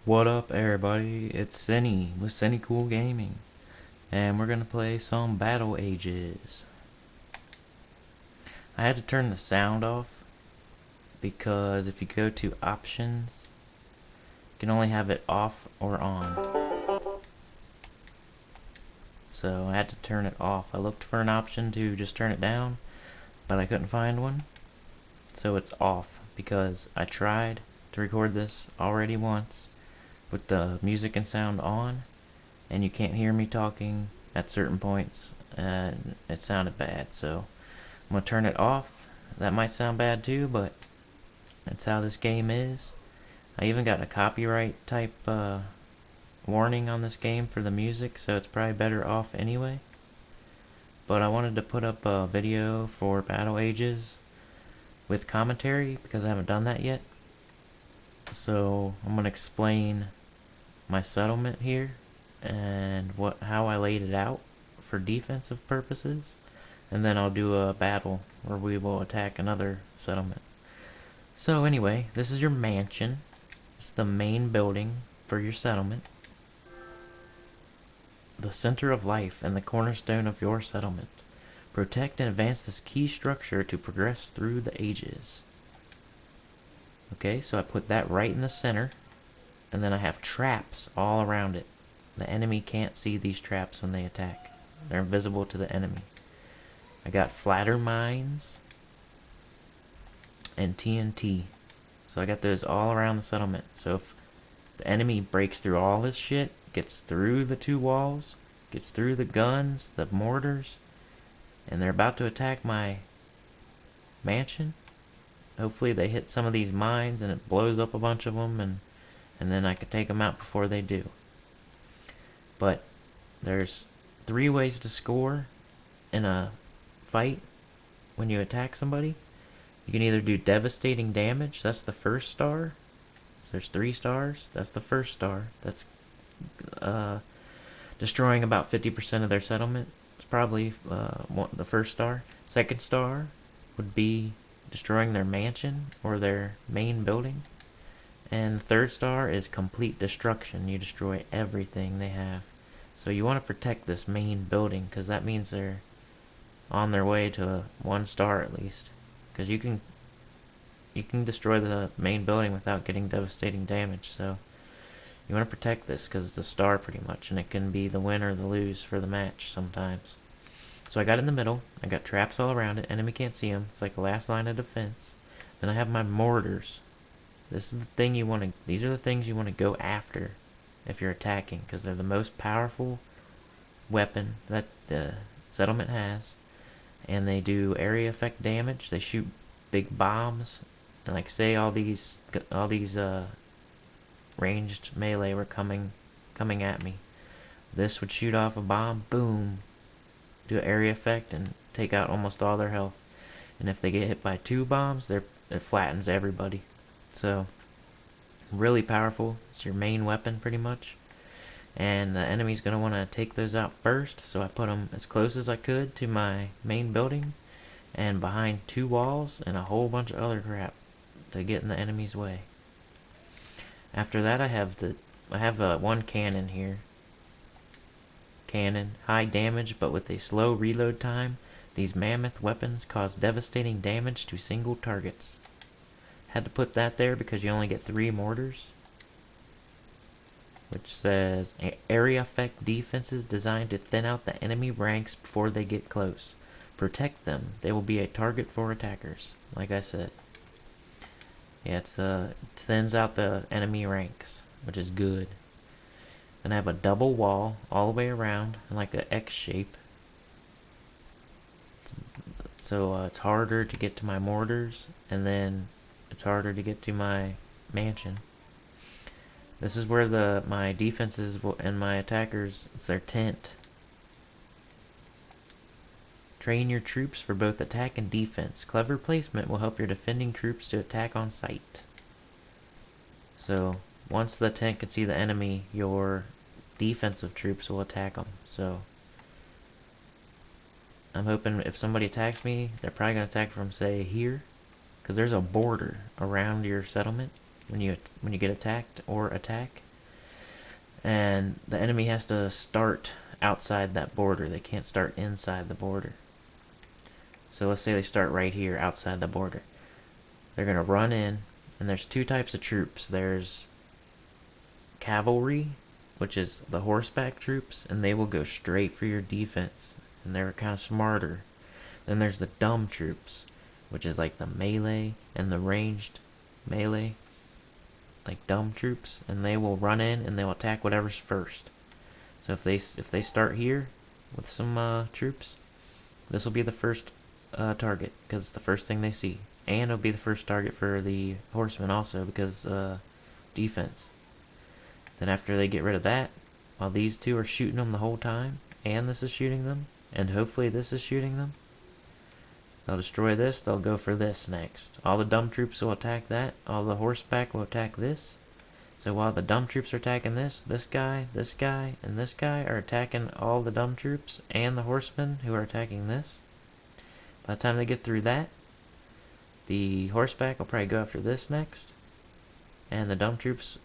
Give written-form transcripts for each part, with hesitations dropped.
What up, everybody? It's Sinny with Sinnycool Gaming, and we're gonna play some Battle Ages. I had to turn the sound off because if you go to options, you can only have it off or on. So I had to turn it off. I looked for an option to just turn it down, but I couldn't find one. So it's off because I tried to record this already once with the music and sound on, and you can't hear me talking at certain points, and it sounded bad. So I'm gonna turn it off. That might sound bad too, but that's how this game is. I even got a copyright type warning on this game for the music, so it's probably better off anyway. But I wanted to put up a video for Battle Ages with commentary because I haven't done that yet. So I'm gonna explain my settlement here and how I laid it out for defensive purposes, and then I'll do a battle where we will attack another settlement. So anyway, this is your mansion. It's the main building for your settlement, the center of life and the cornerstone of your settlement. Protect and advance this key structure to progress through the ages. Okay, so I put that right in the center, and then I have traps all around it. The enemy can't see these traps when they attack. They're invisible to the enemy. I got flatter mines and TNT. So I got those all around the settlement. So if the enemy breaks through all this shit, gets through the two walls, gets through the guns, the mortars, and they're about to attack my mansion, hopefully they hit some of these mines and it blows up a bunch of them, and then I can take them out before they do. But there's 3 ways to score in a fight when you attack somebody. You can either do devastating damage, that's the first star. There's 3 stars, that's the first star. That's destroying about 50% of their settlement. It's probably the first star. Second star would be destroying their mansion or their main building. And the third star is complete destruction. You destroy everything they have. So you want to protect this main building, because that means they're on their way to 1 star at least. Because you can destroy the main building without getting devastating damage. So you want to protect this because it's a star pretty much, and it can be the win or the lose for the match sometimes. So I got in the middle. I got traps all around it. Enemy can't see them. It's like the last line of defense. Then I have my mortars. This is the thing you want to. These are the things you want to go after if you're attacking, because they're the most powerful weapon that the settlement has, and they do area effect damage. They shoot big bombs, and like say all these ranged melee were coming at me. This would shoot off a bomb, boom, do an area effect and take out almost all their health. And if they get hit by 2 bombs, it flattens everybody. So really powerful. It's your main weapon pretty much. And the enemy's going to want to take those out first, so I put them as close as I could to my main building and behind 2 walls and a whole bunch of other crap to get in the enemy's way. After that I have one cannon here. Cannon, high damage but with a slow reload time. These mammoth weapons cause devastating damage to single targets. Had to put that there because you only get 3 mortars. Which says area effect defenses designed to thin out the enemy ranks before they get close. Protect them. They will be a target for attackers. Like I said. Yeah, it thins out the enemy ranks, which is good. Then I have a double wall all the way around, like an X shape. So it's harder to get to my mortars, and then it's harder to get to my mansion. This is where my defenses and my attackers, it's their tent. Train your troops for both attack and defense. Clever placement will help your defending troops to attack on sight. So once the tent can see the enemy, your defensive troops will attack them. So I'm hoping if somebody attacks me, they're probably going to attack from, say, here, because there's a border around your settlement when you get attacked or attack. And the enemy has to start outside that border. They can't start inside the border. So let's say they start right here outside the border. They're going to run in, and there's two types of troops. There's cavalry, which is the horseback troops, and they will go straight for your defense, and they're kind of smarter. Then there's the dumb troops, which is like the melee and the ranged melee, like dumb troops, and they will run in and they'll attack whatever's first. So if they start here with some troops, this will be the first target because it's the first thing they see, and it'll be the first target for the horsemen also because defense. Then after they get rid of that, while these two are shooting them the whole time, and this is shooting them, and hopefully this is shooting them, they'll destroy this, they'll go for this next. All the dumb troops will attack that, all the horseback will attack this. So while the dumb troops are attacking this guy, and this guy are attacking all the dumb troops and the horsemen who are attacking this. By the time they get through that, the horseback will probably go after this next, and the dumb troops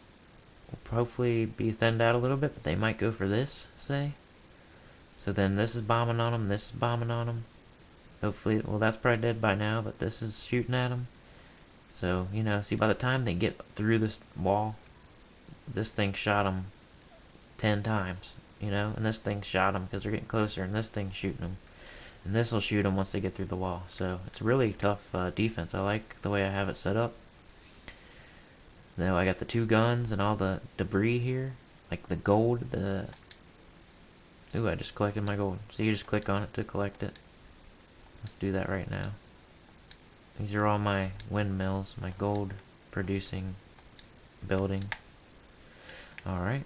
will hopefully be thinned out a little bit, but they might go for this, say. So then this is bombing on them, this is bombing on them. Hopefully, well, that's probably dead by now, but this is shooting at them. So, you know, see, by the time they get through this wall, this thing shot them 10 times, you know, and this thing shot them because they're getting closer, and this thing's shooting them. And this will shoot them once they get through the wall. So it's really tough defense. I like the way I have it set up. Now I got the two guns and all the debris here, like the gold, Ooh, I just collected my gold. So you just click on it to collect it. Let's do that right now. These are all my windmills, my gold producing building. Alright.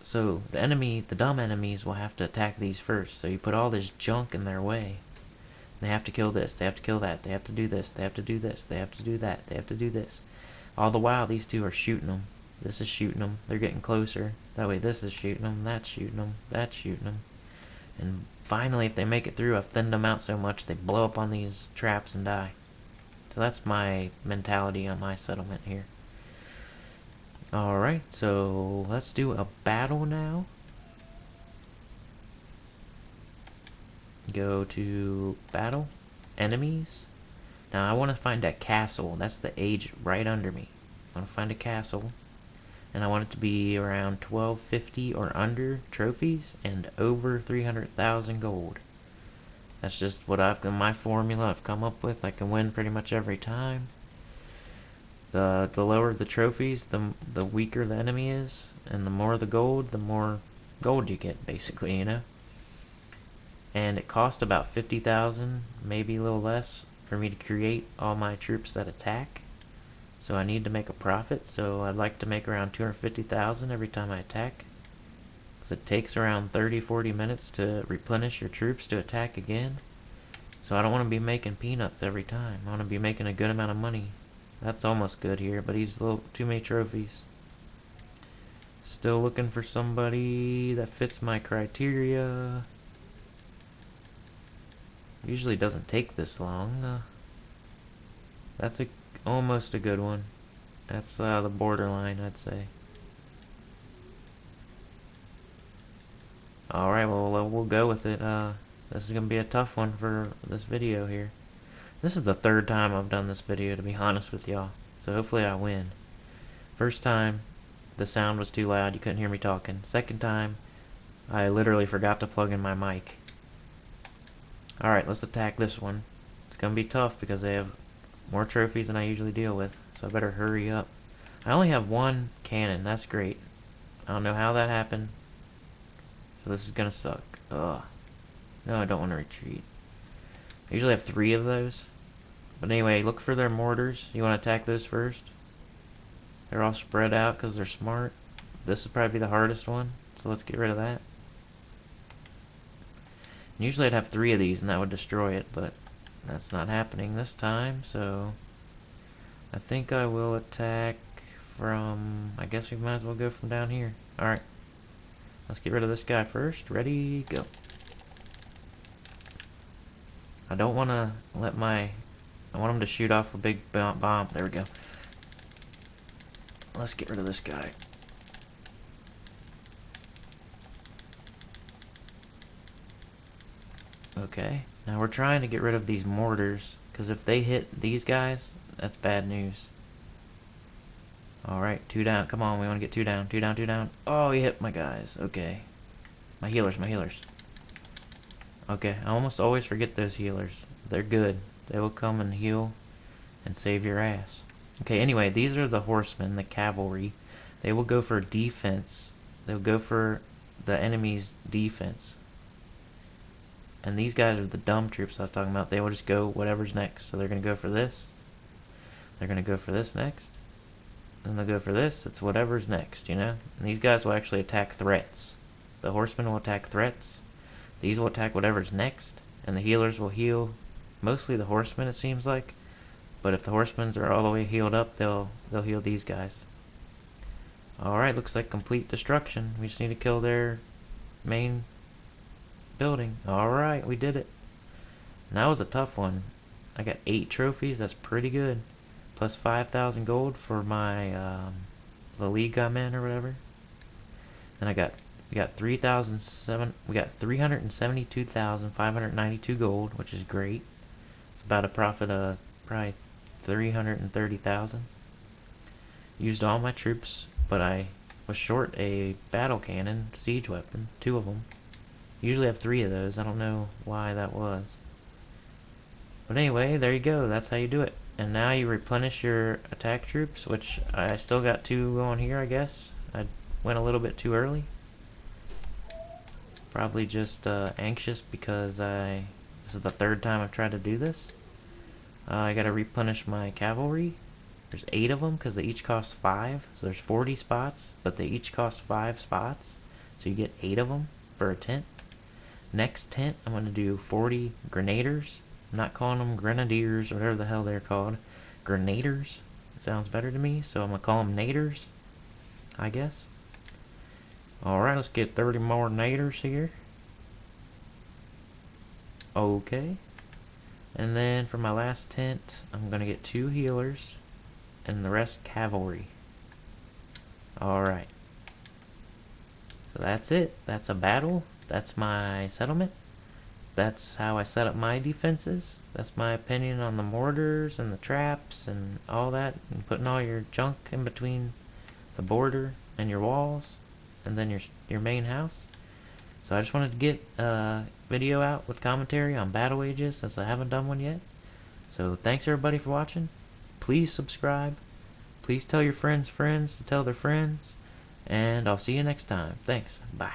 So the dumb enemies will have to attack these first. So you put all this junk in their way. They have to kill this, they have to kill that, they have to do this, they have to do this, they have to do that, they have to do this. All the while, these two are shooting them. This is shooting them. They're getting closer. That way, this is shooting them. That's shooting them. That's shooting them. And finally, if they make it through, I've thinned them out so much they blow up on these traps and die. So that's my mentality on my settlement here. Alright, so let's do a battle now. Go to battle. Enemies. Now I want to find a castle. That's the age right under me. I want to find a castle, and I want it to be around 1250 or under trophies and over 300,000 gold. That's just what my formula I've come up with. I can win pretty much every time. The lower the trophies, the weaker the enemy is, and the more gold you get, basically, you know. And it cost about 50,000, maybe a little less, for me to create all my troops that attack. So I need to make a profit, so I'd like to make around 250,000 every time I attack. Because it takes around 30-40 minutes to replenish your troops to attack again. So I don't want to be making peanuts every time. I want to be making a good amount of money. That's almost good here, but he's a little too many trophies. Still looking for somebody that fits my criteria. Usually doesn't take this long. That's almost a good one. That's the borderline, I'd say. Alright, well, we'll go with it. This is gonna be a tough one for this video here. This is the third time I've done this video, to be honest with y'all. So hopefully I win. First time, the sound was too loud, you couldn't hear me talking. Second time, I literally forgot to plug in my mic. Alright, let's attack this one. It's gonna be tough because they have more trophies than I usually deal with, so I better hurry up. I only have one cannon, that's great. I don't know how that happened. So this is gonna suck. Ugh. No, I don't want to retreat. I usually have 3 of those. But anyway, look for their mortars. You want to attack those first. They're all spread out because they're smart. This would probably be the hardest one, so let's get rid of that. And usually I'd have 3 of these and that would destroy it, but that's not happening this time, so I think I will attack from, I guess we might as well go from down here. Alright, let's get rid of this guy first. Ready, go. I don't want to I want him to shoot off a big bomb. There we go. Let's get rid of this guy. Okay, now we're trying to get rid of these mortars, because if they hit these guys, that's bad news. Alright, 2 down. Come on, we want to get 2 down. 2 down, 2 down. Oh, he hit my guys. Okay. My healers, my healers. Okay, I almost always forget those healers. They're good. They will come and heal and save your ass. Okay, anyway, these are the horsemen, the cavalry. They will go for defense. They'll go for the enemy's defense. And these guys are the dumb troops I was talking about. They will just go whatever's next. So they're going to go for this. They're going to go for this next. Then they'll go for this. It's whatever's next, you know? And these guys will actually attack threats. The horsemen will attack threats. These will attack whatever's next. And the healers will heal. Mostly the horsemen, it seems like. But if the horsemen are all the way healed up, they'll heal these guys. Alright, looks like complete destruction. We just need to kill their main building. Alright, we did it. And that was a tough one. I got 8 trophies. That's pretty good. Plus 5,000 gold for my the league I'm in or whatever. And we got 372,592 gold, which is great. It's about a profit of probably 330,000. Used all my troops, but I was short a battle cannon, siege weapon, 2 of them. Usually have 3 of those. I don't know why that was. But anyway, there you go. That's how you do it. And now you replenish your attack troops, which I still got 2 going here, I guess. I went a little bit too early. Probably just anxious because this is the 3rd time I've tried to do this. I gotta replenish my cavalry. There's 8 of them because they each cost 5. So there's 40 spots, but they each cost 5 spots. So you get 8 of them for a tent. Next tent, I'm going to do 40 grenadiers. I'm not calling them grenadiers or whatever the hell they're called. Grenadiers sounds better to me, so I'm going to call them naders, I guess. Alright, let's get 30 more naders here. Okay. And then for my last tent, I'm going to get 2 healers and the rest cavalry. Alright. So that's it. That's a battle. That's my settlement. That's how I set up my defenses. That's my opinion on the mortars and the traps and all that, and putting all your junk in between the border and your walls and then your main house. So I just wanted to get a video out with commentary on Battle Ages since I haven't done one yet. So thanks everybody for watching. Please subscribe. Please tell your friends' friends to tell their friends. And I'll see you next time. Thanks. Bye.